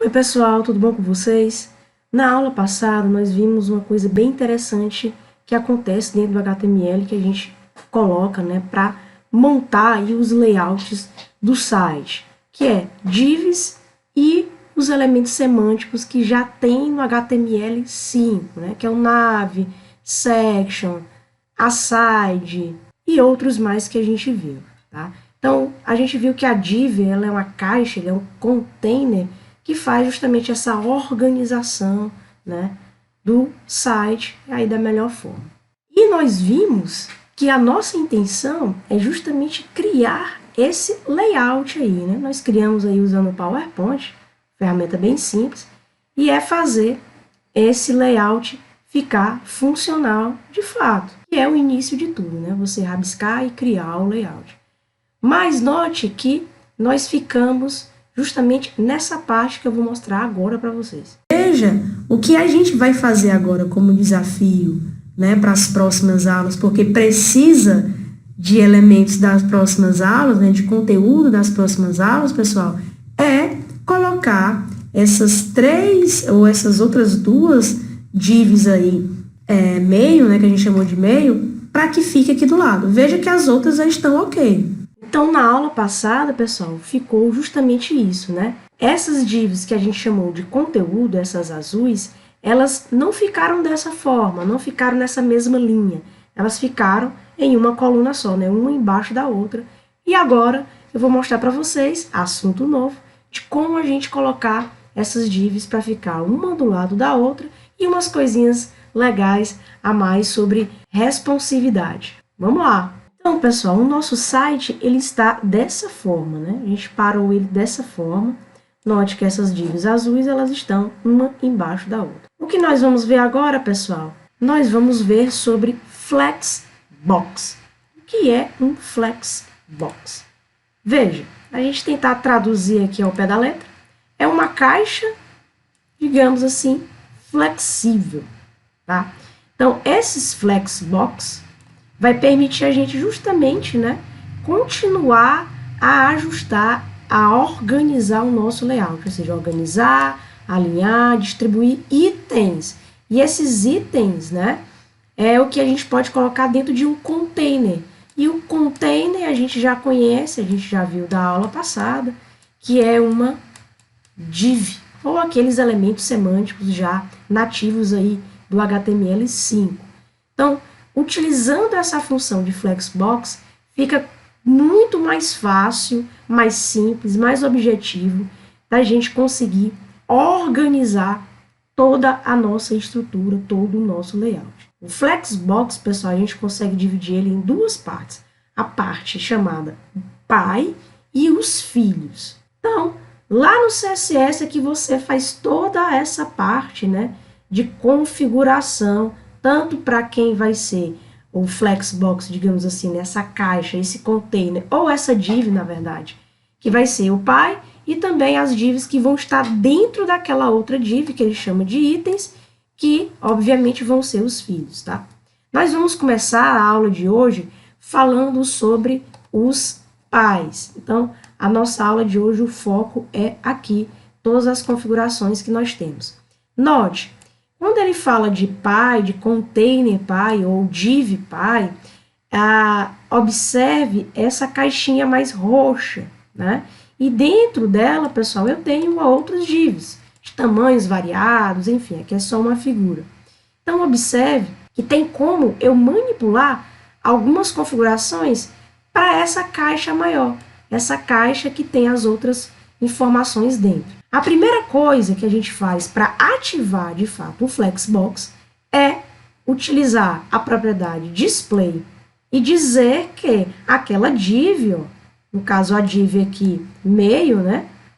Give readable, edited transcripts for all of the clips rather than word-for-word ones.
Oi pessoal, tudo bom com vocês? Na aula passada nós vimos uma coisa bem interessante que acontece dentro do HTML que a gente coloca, para montar aí os layouts do site, que é divs e os elementos semânticos que já tem no HTML5, que é o nav, section, aside e outros mais que a gente viu, tá? Então, a gente viu que a div ela é uma caixa, ele é um container que faz justamente essa organização, do site aí da melhor forma. E nós vimos que a nossa intenção é justamente criar esse layout aí, Nós criamos aí usando o PowerPoint, ferramenta bem simples, e é fazer esse layout ficar funcional de fato, que é o início de tudo, Você rabiscar e criar o layout. Mas note que nós ficamos justamente nessa parte que eu vou mostrar agora para vocês. Veja o que a gente vai fazer agora como desafio, para as próximas aulas, porque precisa de elementos das próximas aulas, de conteúdo das próximas aulas, pessoal, é colocar essas três ou essas outras duas divs aí, meio, que a gente chamou de meio, para que fique aqui do lado. Veja que as outras já estão ok. Então, na aula passada, pessoal, ficou justamente isso, Essas divs que a gente chamou de conteúdo, essas azuis, elas não ficaram dessa forma, não ficaram nessa mesma linha. Elas ficaram em uma coluna só, uma embaixo da outra. E agora eu vou mostrar para vocês, assunto novo, de como a gente colocar essas divs para ficar uma do lado da outra e umas coisinhas legais a mais sobre responsividade. Vamos lá! Então, pessoal, o nosso site ele está dessa forma, A gente parou ele dessa forma. Note que essas divs azuis elas estão uma embaixo da outra. O que nós vamos ver agora, pessoal? Nós vamos ver sobre Flexbox. O que é um Flexbox? Veja, a gente tentar traduzir aqui ao pé da letra. É uma caixa, digamos assim, flexível, tá? Então, esses Flexbox vai permitir a gente justamente, continuar a ajustar, a organizar o nosso layout, ou seja, organizar, alinhar, distribuir itens. E esses itens, é o que a gente pode colocar dentro de um container. E o container a gente já conhece, a gente já viu da aula passada, que é uma div, ou aqueles elementos semânticos já nativos aí do HTML5. Então, utilizando essa função de Flexbox, fica muito mais fácil, mais simples, mais objetivo da gente conseguir organizar toda a nossa estrutura, todo o nosso layout. O Flexbox, pessoal, a gente consegue dividir ele em duas partes. A parte chamada pai e os filhos. Então, lá no CSS é que você faz toda essa parte, de configuração, tanto para quem vai ser o Flexbox, digamos assim, essa caixa, esse container, ou essa div, na verdade, que vai ser o pai, e também as divs que vão estar dentro daquela outra div, que ele chama de itens, que, obviamente, vão ser os filhos, tá? Nós vamos começar a aula de hoje falando sobre os pais. Então, a nossa aula de hoje, o foco é aqui, todas as configurações que nós temos. Note, quando ele fala de pai, de container pai ou div pai, observe essa caixinha mais roxa, E dentro dela, pessoal, eu tenho outras divs, de tamanhos variados, enfim, aqui é só uma figura. Então, observe que tem como eu manipular algumas configurações para essa caixa maior, essa caixa que tem as outras informações dentro. A primeira coisa que a gente faz para ativar, de fato, o Flexbox é utilizar a propriedade display e dizer que aquela div, no caso a div aqui, meio,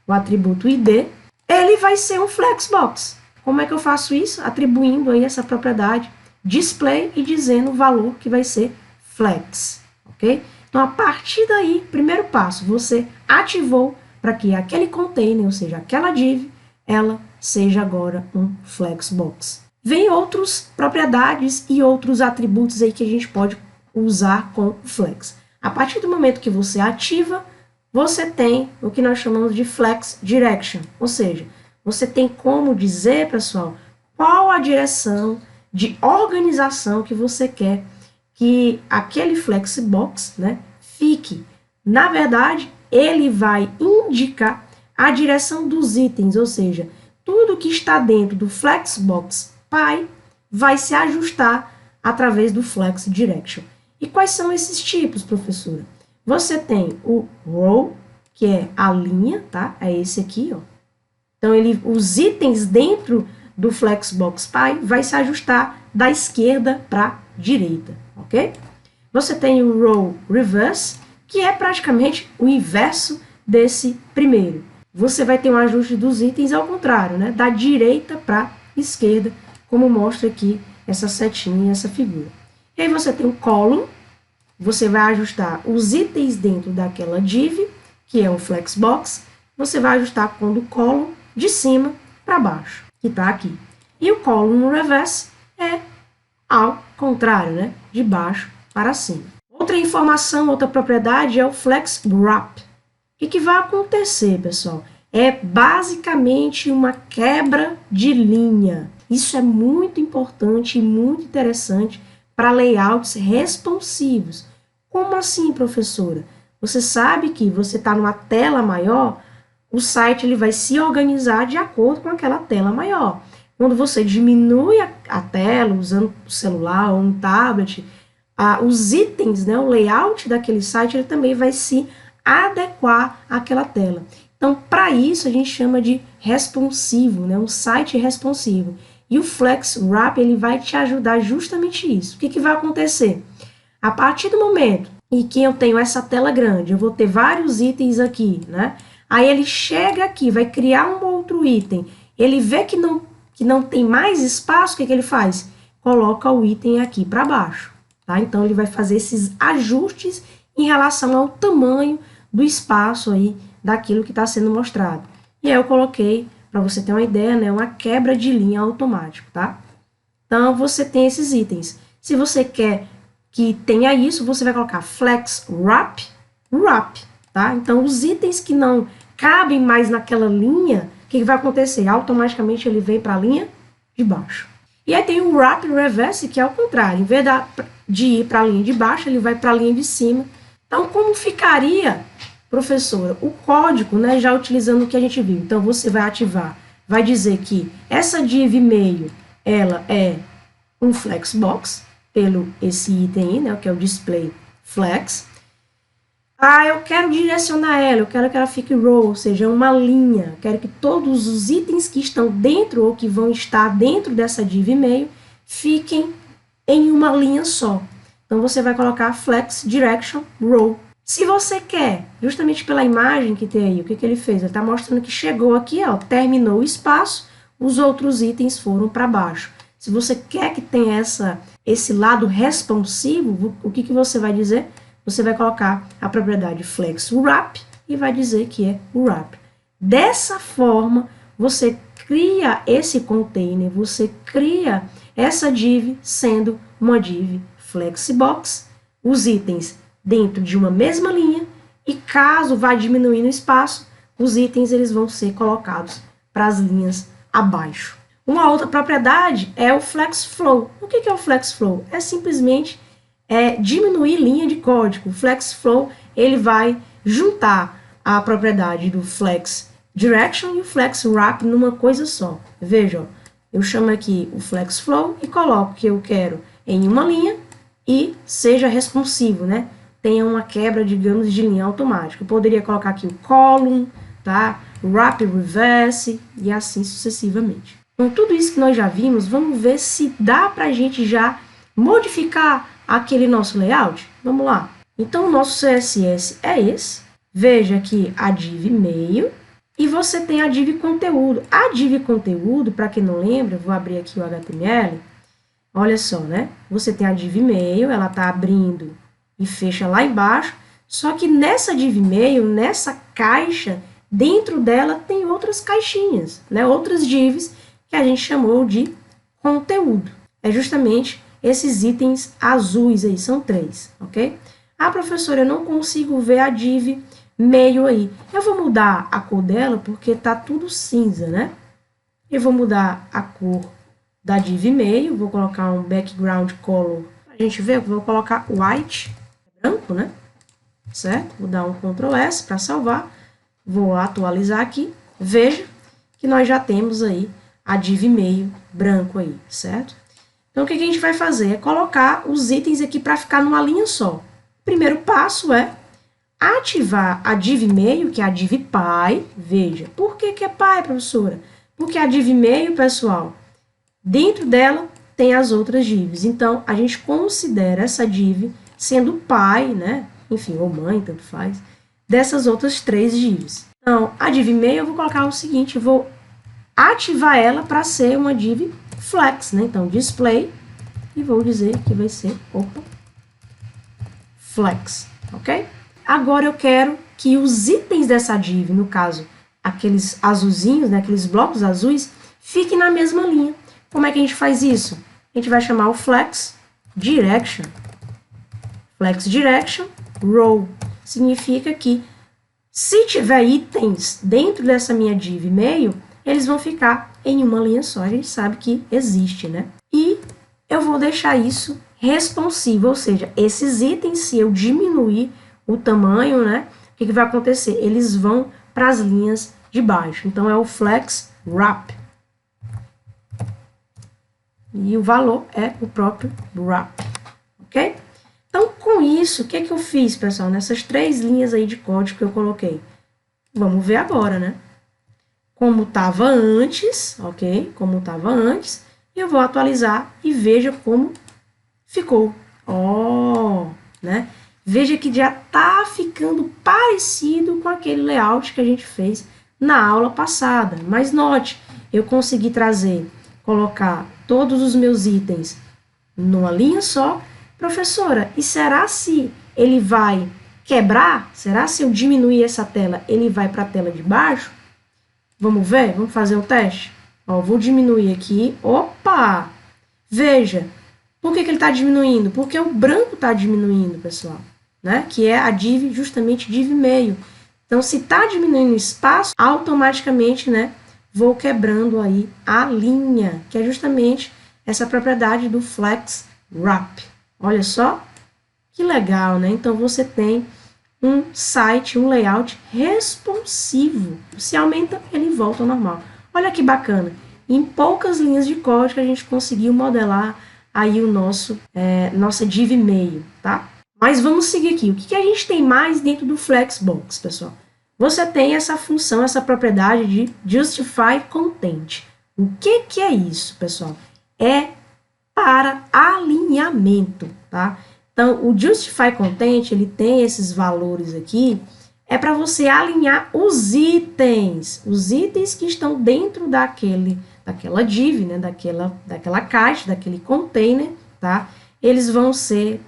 o atributo id, ele vai ser um Flexbox. Como é que eu faço isso? Atribuindo aí essa propriedade display e dizendo o valor que vai ser flex, ok? Então, a partir daí, primeiro passo, você ativou para que aquele container, ou seja, aquela div, ela seja agora um Flexbox. Vem outras propriedades e outros atributos aí que a gente pode usar com o Flex. A partir do momento que você ativa, você tem o que nós chamamos de Flex Direction, ou seja, você tem como dizer, pessoal, qual a direção de organização que você quer que aquele Flexbox, né, fique. Na verdade, ele vai indicar a direção dos itens, ou seja, tudo que está dentro do Flexbox Pi vai se ajustar através do Flex Direction. E quais são esses tipos, professora? Você tem o row, que é a linha, tá? É esse aqui, ó. Então, os itens dentro do Flexbox Pi vai se ajustar da esquerda para a direita, ok? Você tem o row reverse, que é praticamente o inverso desse primeiro. Você vai ter um ajuste dos itens ao contrário, né? Da direita para a esquerda, como mostra aqui essa setinha e essa figura. E aí você tem o column, você vai ajustar os itens dentro daquela div, que é o Flexbox, você vai ajustar quando o column de cima para baixo, que está aqui. E o column reverse é ao contrário, né? De baixo para cima. Outra informação, outra propriedade é o Flex Wrap. O que vai acontecer, pessoal? É basicamente uma quebra de linha. Isso é muito importante e muito interessante para layouts responsivos. Como assim, professora? Você sabe que você está numa tela maior, o site ele vai se organizar de acordo com aquela tela maior. Quando você diminui a tela, usando o celular ou um tablet, os itens, né, o layout daquele site, ele também vai se adequar àquela tela. Então, para isso, a gente chama de responsivo, né, um site responsivo. E o Flex Wrap, ele vai te ajudar justamente isso. O que vai acontecer? A partir do momento em que eu tenho essa tela grande, eu vou ter vários itens aqui, né? Aí ele chega aqui, vai criar um outro item, ele vê que não tem mais espaço, o que ele faz? Coloca o item aqui para baixo, tá? Então, ele vai fazer esses ajustes em relação ao tamanho do espaço aí daquilo que está sendo mostrado. E aí eu coloquei, para você ter uma ideia, né, uma quebra de linha automático, tá? Então, você tem esses itens. Se você quer que tenha isso, você vai colocar Flex Wrap, tá? Então, os itens que não cabem mais naquela linha, o que vai acontecer? Automaticamente ele vem para a linha de baixo. E aí tem o Wrap Reverse, que é o contrário. Em vez de ir para a linha de baixo, ele vai para a linha de cima. Então, como ficaria, professora, o código, né, já utilizando o que a gente viu? Então, você vai ativar, vai dizer que essa div meio, ela é um flexbox, pelo esse item aí, né, que é o display flex. Eu quero direcionar ela, eu quero que ela fique row, ou seja, uma linha. Eu quero que todos os itens que estão dentro ou que vão estar dentro dessa div meio fiquem em uma linha só. Então, você vai colocar flex direction row. Se você quer, justamente pela imagem que tem aí, o que ele fez? Ele está mostrando que chegou aqui, ó, terminou o espaço, os outros itens foram para baixo. Se você quer que tenha esse lado responsivo, o que você vai dizer? Você vai colocar a propriedade flex wrap e vai dizer que é o wrap. Dessa forma, você cria esse container, você cria essa div sendo uma div flexbox, os itens dentro de uma mesma linha, e caso vá diminuindo o espaço, os itens eles vão ser colocados para as linhas abaixo. Uma outra propriedade é o flex flow. O que é o flex flow? É simplesmente diminuir linha de código. O flex flow ele vai juntar a propriedade do flex direction e o flex wrap numa coisa só. Veja, ó, eu chamo aqui o flex flow e coloco que eu quero em uma linha e seja responsivo, né? Tenha uma quebra, digamos, de linha automática. Eu poderia colocar aqui o column, tá? O wrap reverse e assim sucessivamente. Com tudo isso que nós já vimos, vamos ver se dá para a gente já modificar aquele nosso layout? Vamos lá. Então, o nosso CSS é esse. Veja aqui a div meio e você tem a div conteúdo. A div conteúdo, para quem não lembra, eu vou abrir aqui o HTML. Olha só, né? Você tem a div meio, ela está abrindo e fecha lá embaixo. Só que nessa div meio, nessa caixa, dentro dela tem outras caixinhas, né? Outras divs que a gente chamou de conteúdo. É justamente esses itens azuis aí, são 3, ok? Professora, eu não consigo ver a div meio aí. Eu vou mudar a cor dela porque tá tudo cinza, né? Eu vou mudar a cor da div meio, vou colocar um background color. A gente vê, eu vou colocar white, branco, né? Certo? Vou dar um Ctrl S para salvar. Vou atualizar aqui. Veja que nós já temos aí a div meio branco aí, certo? Então, o que a gente vai fazer? É colocar os itens aqui para ficar numa linha só. O primeiro passo é ativar a div meio, que é a div py. Veja, por que é py, professora? Porque a div meio, pessoal, dentro dela tem as outras divs. Então, a gente considera essa div sendo pai, né? Enfim, ou mãe, tanto faz, dessas outras 3 divs. Então, a div meio eu vou colocar o seguinte, eu vou ativar ela para ser uma div flex, né? Então, display, e vou dizer que vai ser, flex, ok? Agora eu quero que os itens dessa div, no caso, aqueles azulzinhos, né, aqueles blocos azuis, fiquem na mesma linha. Como é que a gente faz isso? A gente vai chamar o flex direction. Flex direction row. Significa que se tiver itens dentro dessa minha div meio, eles vão ficar em uma linha só. A gente sabe que existe, né? E eu vou deixar isso responsivo, ou seja, esses itens, se eu diminuir o tamanho, né? O que vai acontecer? Eles vão para as linhas de baixo. Então, é o flex wrap. E o valor é o próprio wrap, ok? Então, com isso, o que eu fiz, pessoal? Nessas 3 linhas aí de código que eu coloquei. Vamos ver agora, né? Como estava antes, ok? Como estava antes. Eu vou atualizar e veja como ficou. Ó, né? Veja que já está ficando parecido com aquele layout que a gente fez na aula passada. Mas note, eu consegui colocar todos os meus itens numa linha só. Professora, e será se ele vai quebrar? Será se eu diminuir essa tela, ele vai para a tela de baixo? Vamos ver? Vamos fazer o teste? Ó, vou diminuir aqui. Opa! Veja, por que ele está diminuindo? Porque o branco está diminuindo, pessoal, né? Que é a div, justamente div meio. Então, se está diminuindo o espaço, automaticamente, né, vou quebrando aí a linha, que é justamente essa propriedade do flex wrap. Olha só, que legal, né? Então, você tem um site, um layout responsivo. Se aumenta, ele volta ao normal. Olha que bacana. Em poucas linhas de código, a gente conseguiu modelar aí o nossa div meio, tá? Mas vamos seguir aqui. O que a gente tem mais dentro do Flexbox, pessoal? Você tem essa função, essa propriedade de Justify Content. O que é isso, pessoal? É para alinhamento, tá? Então, o Justify Content, ele tem esses valores aqui, é para você alinhar os itens que estão dentro daquela div, né? daquela caixa, daquele container, tá? Eles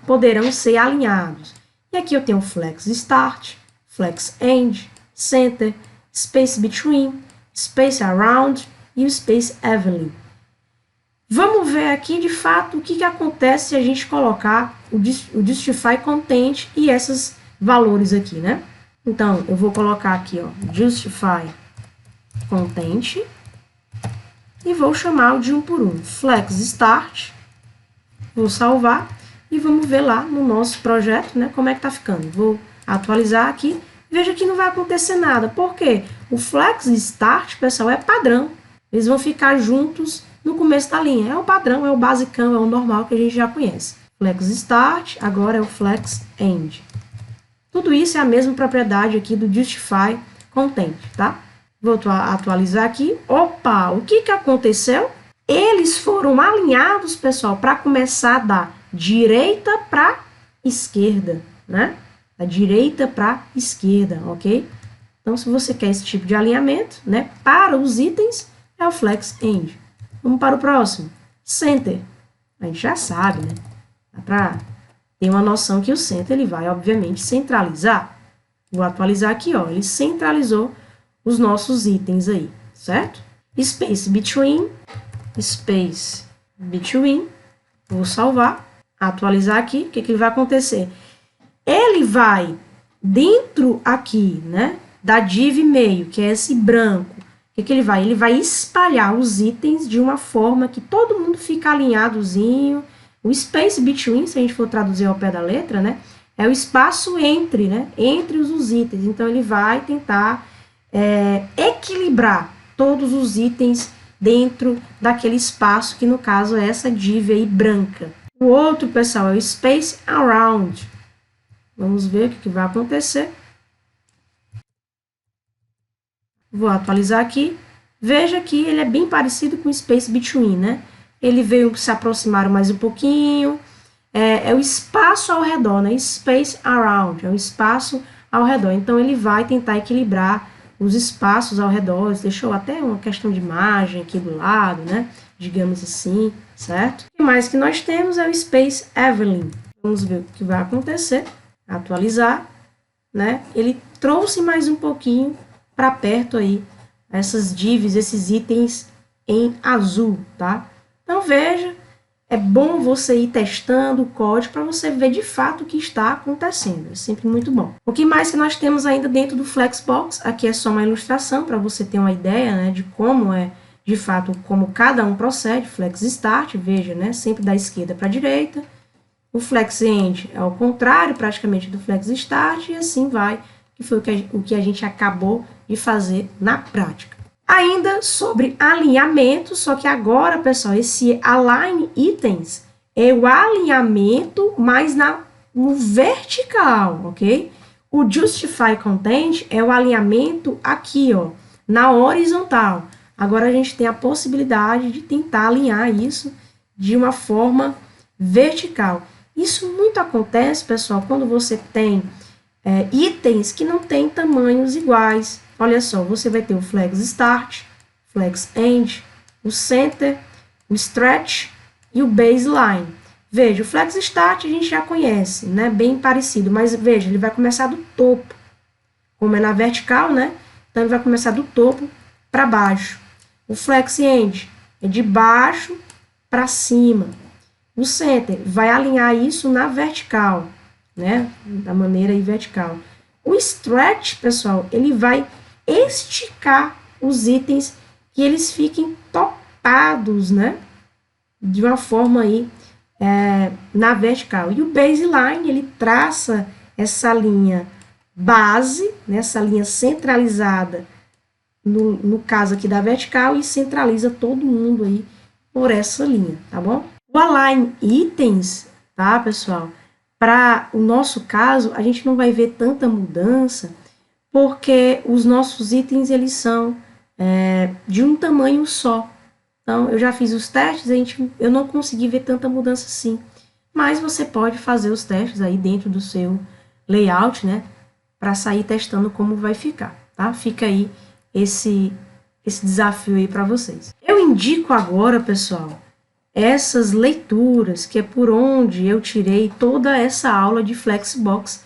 poderão ser alinhados. E aqui eu tenho Flex Start, Flex End, Center, Space Between, Space Around e o Space Evenly. Vamos ver aqui, de fato, o que acontece se a gente colocar o Justify Content e esses valores aqui, né? Então, eu vou colocar aqui, ó, Justify Content e vou chamar de um por um. Flex Start, vou salvar e vamos ver lá no nosso projeto, né, como é que tá ficando. Vou atualizar aqui, veja que não vai acontecer nada. Por quê? O Flex Start, pessoal, é padrão. Eles vão ficar juntos no começo da linha. É o padrão, é o basicão, é o normal que a gente já conhece. Flex Start, agora é o Flex End. Tudo isso é a mesma propriedade aqui do Justify Content, tá? Vou atualizar aqui. Opa, o que aconteceu? Eles foram alinhados, pessoal, para começar da direita para esquerda, né? Da direita para esquerda, ok? Então, se você quer esse tipo de alinhamento, né, para os itens, é o Flex End. Vamos para o próximo. Center. A gente já sabe, né? Dá para ter uma noção que o Center, ele vai, obviamente, centralizar. Vou atualizar aqui, ó. Ele centralizou os nossos itens aí, certo? Space Between. Space Between. Vou salvar. Atualizar aqui. O que vai acontecer? Ele vai dentro aqui, né? Da div meio, que é esse branco. que ele vai? Ele vai espalhar os itens de uma forma que todo mundo fica alinhadozinho. O space between, se a gente for traduzir ao pé da letra, né? É o espaço entre, né? Entre os itens. Então, ele vai tentar equilibrar todos os itens dentro daquele espaço, que no caso é essa div aí branca. O outro, pessoal, é o space around. Vamos ver o que vai acontecer. Vou atualizar aqui. Veja que ele é bem parecido com o space between, né? Ele veio se aproximar mais um pouquinho. É o espaço ao redor, né? Space around, é o espaço ao redor. Então, ele vai tentar equilibrar os espaços ao redor. Deixou até uma questão de margem aqui do lado, né? Digamos assim, certo? O que mais que nós temos é o space Evelyn. Vamos ver o que vai acontecer. Atualizar, né? Ele trouxe mais um pouquinho para perto aí essas divs, esses itens em azul, tá? Então, veja, é bom você ir testando o código para você ver de fato o que está acontecendo. É sempre muito bom. O que mais que nós temos ainda dentro do Flexbox? Aqui é só uma ilustração para você ter uma ideia, né, de como é, de fato, como cada um procede. Flex Start, veja, né, sempre da esquerda para a direita. O Flex End é ao contrário, praticamente, do Flex Start, e assim vai, que foi o que a gente acabou de fazer na prática. Ainda sobre alinhamento, só que agora, pessoal, esse Align Items é o alinhamento, mas no vertical, ok? O Justify Content é o alinhamento aqui, ó, na horizontal. Agora a gente tem a possibilidade de tentar alinhar isso de uma forma vertical. Isso muito acontece, pessoal, quando você tem itens que não têm tamanhos iguais. Olha só, você vai ter o Flex Start, Flex End, o Center, o Stretch e o Baseline. Veja, o Flex Start a gente já conhece, né? Bem parecido, mas veja, ele vai começar do topo. Como é na vertical, né? Então, ele vai começar do topo para baixo. O Flex End é de baixo para cima. O Center vai alinhar isso na vertical, né? Da maneira aí vertical. O Stretch, pessoal, ele vai esticar os itens que eles fiquem topados, né? De uma forma aí na vertical. E o Baseline, ele traça essa linha base, né? Essa linha centralizada, no caso aqui da vertical, e centraliza todo mundo aí por essa linha, tá bom? O Align Itens, tá, pessoal? Para o nosso caso, a gente não vai ver tanta mudança, porque os nossos itens, eles são de um tamanho só. Então, eu já fiz os testes, eu não consegui ver tanta mudança assim. Mas você pode fazer os testes aí dentro do seu layout, né? Para sair testando como vai ficar, tá? Fica aí esse desafio aí para vocês. Eu indico agora, pessoal, essas leituras, que é por onde eu tirei toda essa aula de Flexbox,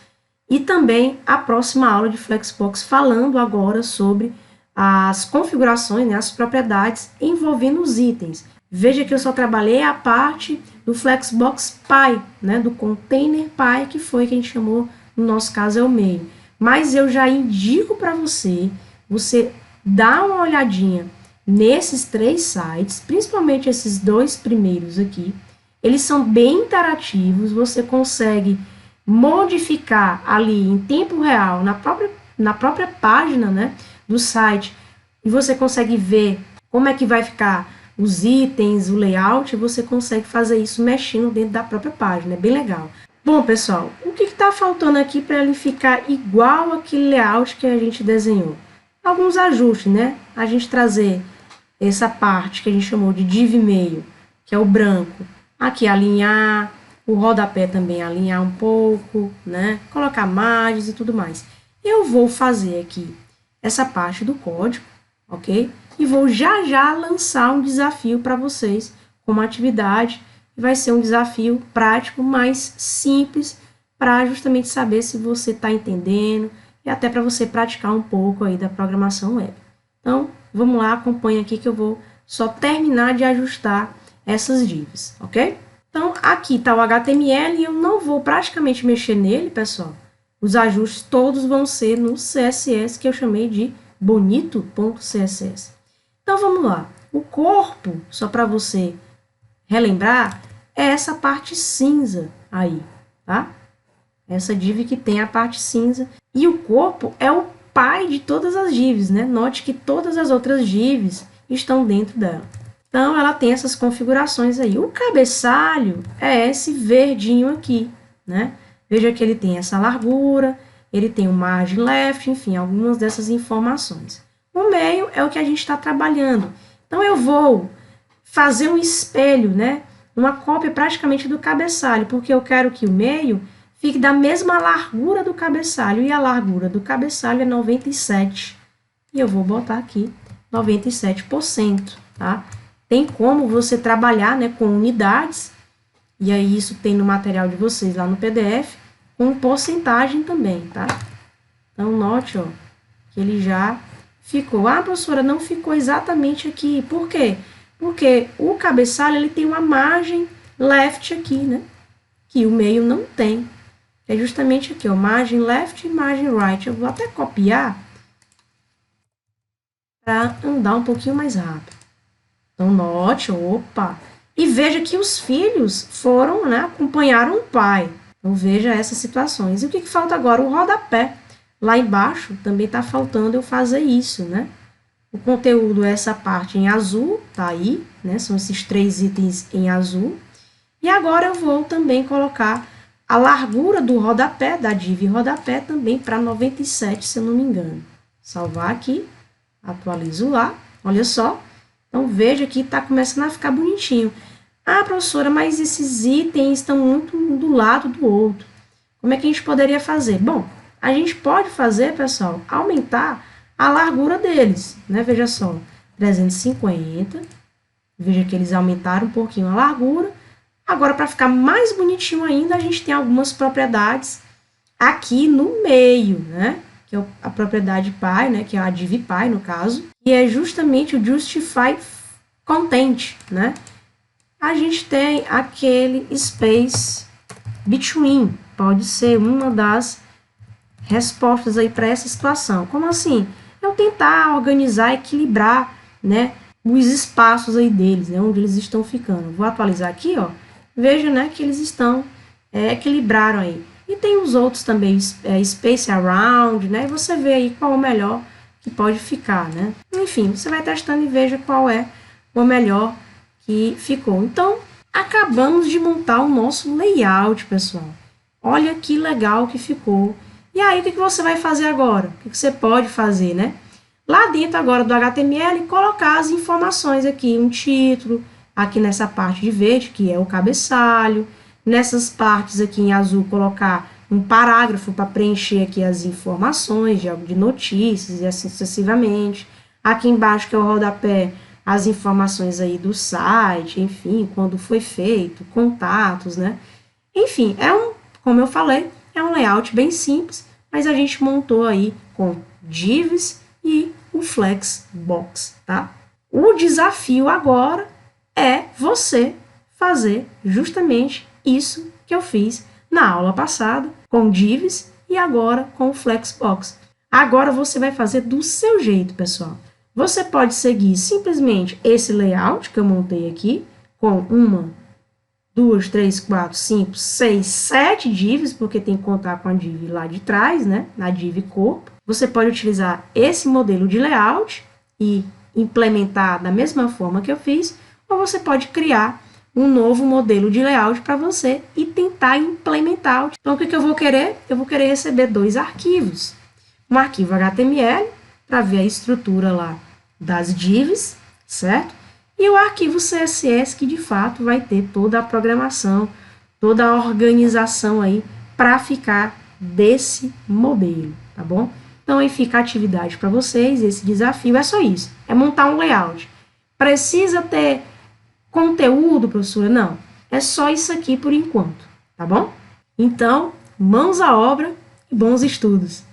e também a próxima aula de Flexbox, falando agora sobre as configurações, né, as propriedades envolvendo os itens. Veja que eu só trabalhei a parte do Flexbox Py, né, do Container Py, que foi que a gente chamou, no nosso caso é o meio. Mas eu já indico para você dar uma olhadinha nesses 3 sites, principalmente esses 2 primeiros aqui. Eles são bem interativos, você consegue modificar ali em tempo real, na própria página, né, do site, e você consegue ver como é que vai ficar os itens, o layout, você consegue fazer isso mexendo dentro da própria página, é bem legal. Bom, pessoal, o que está faltando aqui para ele ficar igual aquele layout que a gente desenhou? Alguns ajustes, né? A gente trazer essa parte que a gente chamou de div meio, que é o branco, aqui alinhar, o rodapé também alinhar um pouco, né? Colocar margens e tudo mais. Eu vou fazer aqui essa parte do código, ok? E vou já lançar um desafio para vocês como atividade. Vai ser um desafio prático, mais simples, para justamente saber se você está entendendo e até para você praticar um pouco aí da programação web. Então, vamos lá, acompanha aqui que eu vou só terminar de ajustar essas divs, ok? Então, aqui está o HTML e eu não vou praticamente mexer nele, pessoal. Os ajustes todos vão ser no CSS, que eu chamei de bonito.css. Então, vamos lá. O corpo, só para você relembrar, é essa parte cinza aí, tá? Essa div que tem a parte cinza. E o corpo é o pai de todas as divs, né? Note que todas as outras divs estão dentro dela. Então, ela tem essas configurações aí. O cabeçalho é esse verdinho aqui, né? Veja que ele tem essa largura, ele tem o margin left, enfim, algumas dessas informações. O meio é o que a gente está trabalhando. Então, eu vou fazer um espelho, né? Uma cópia praticamente do cabeçalho, porque eu quero que o meio fique da mesma largura do cabeçalho, e a largura do cabeçalho é 97. E eu vou botar aqui 97%, tá? Tem como você trabalhar, né, com unidades, e aí isso tem no material de vocês lá no PDF, com porcentagem também, tá? Então, note, ó, que ele já ficou. Ah, professora, não ficou exatamente aqui. Por quê? Porque o cabeçalho, ele tem uma margem left aqui, né? Que o meio não tem. É justamente aqui, ó, margem left e margem right. Eu vou até copiar para andar um pouquinho mais rápido. Então, note, opa, e veja que os filhos foram, né, acompanharam o pai. Então, veja essas situações. E o que falta agora? O rodapé. Lá embaixo também está faltando eu fazer isso, né? O conteúdo é essa parte em azul, tá aí, né? São esses 3 itens em azul. E agora eu vou também colocar a largura do rodapé, da div rodapé, também para 97, se eu não me engano. Salvar aqui, atualizo lá, olha só. Então, veja que está começando a ficar bonitinho. Ah, professora, mas esses itens estão muito um do lado do outro. Como é que a gente poderia fazer? Bom, a gente pode fazer, pessoal, aumentar a largura deles, né? Veja só, 350. Veja que eles aumentaram um pouquinho a largura. Agora, para ficar mais bonitinho ainda, a gente tem algumas propriedades aqui no meio, né? Que é a propriedade pi, né? Que é a div pi, no caso. E é justamente o justify content, né? A gente tem aquele space between. Pode ser uma das respostas aí para essa situação. Como assim? Eu tentar organizar, equilibrar, né? Os espaços aí deles, né? Onde eles estão ficando. Vou atualizar aqui, ó. Veja, né? Que eles estão equilibraram aí. E tem os outros também, space around, né? E você vê aí qual é o melhor que pode ficar, né? Enfim, você vai testando e veja qual é o melhor que ficou. Então, acabamos de montar o nosso layout, pessoal. Olha que legal que ficou. E aí, o que você vai fazer agora? O que você pode fazer, né? Lá dentro agora do HTML, colocar as informações aqui, um título, aqui nessa parte de verde, que é o cabeçalho. Nessas partes aqui em azul, colocar um parágrafo para preencher aqui as informações de notícias e assim sucessivamente. Aqui embaixo, que é o rodapé, as informações aí do site, enfim, quando foi feito, contatos, né? Enfim, como eu falei, é um layout bem simples, mas a gente montou aí com divs e o Flexbox, tá? O desafio agora é você fazer justamente isso que eu fiz na aula passada com divs e agora com o Flexbox. Agora você vai fazer do seu jeito, pessoal. Você pode seguir simplesmente esse layout que eu montei aqui, com 1, 2, 3, 4, 5, 6, 7 divs, porque tem que contar com a div lá de trás, né? Na div corpo. Você pode utilizar esse modelo de layout e implementar da mesma forma que eu fiz, ou você pode criar um novo modelo de layout para você e tentar implementar. Então, o que eu vou querer? Eu vou querer receber 2 arquivos. Um arquivo HTML, para ver a estrutura lá das divs, certo? E o arquivo CSS, que de fato vai ter toda a programação, toda a organização aí para ficar desse modelo, tá bom? Então, aí fica a atividade para vocês, esse desafio é só isso, é montar um layout. Precisa ter conteúdo, professora? Não, é só isso aqui por enquanto, tá bom? Então, mãos à obra e bons estudos!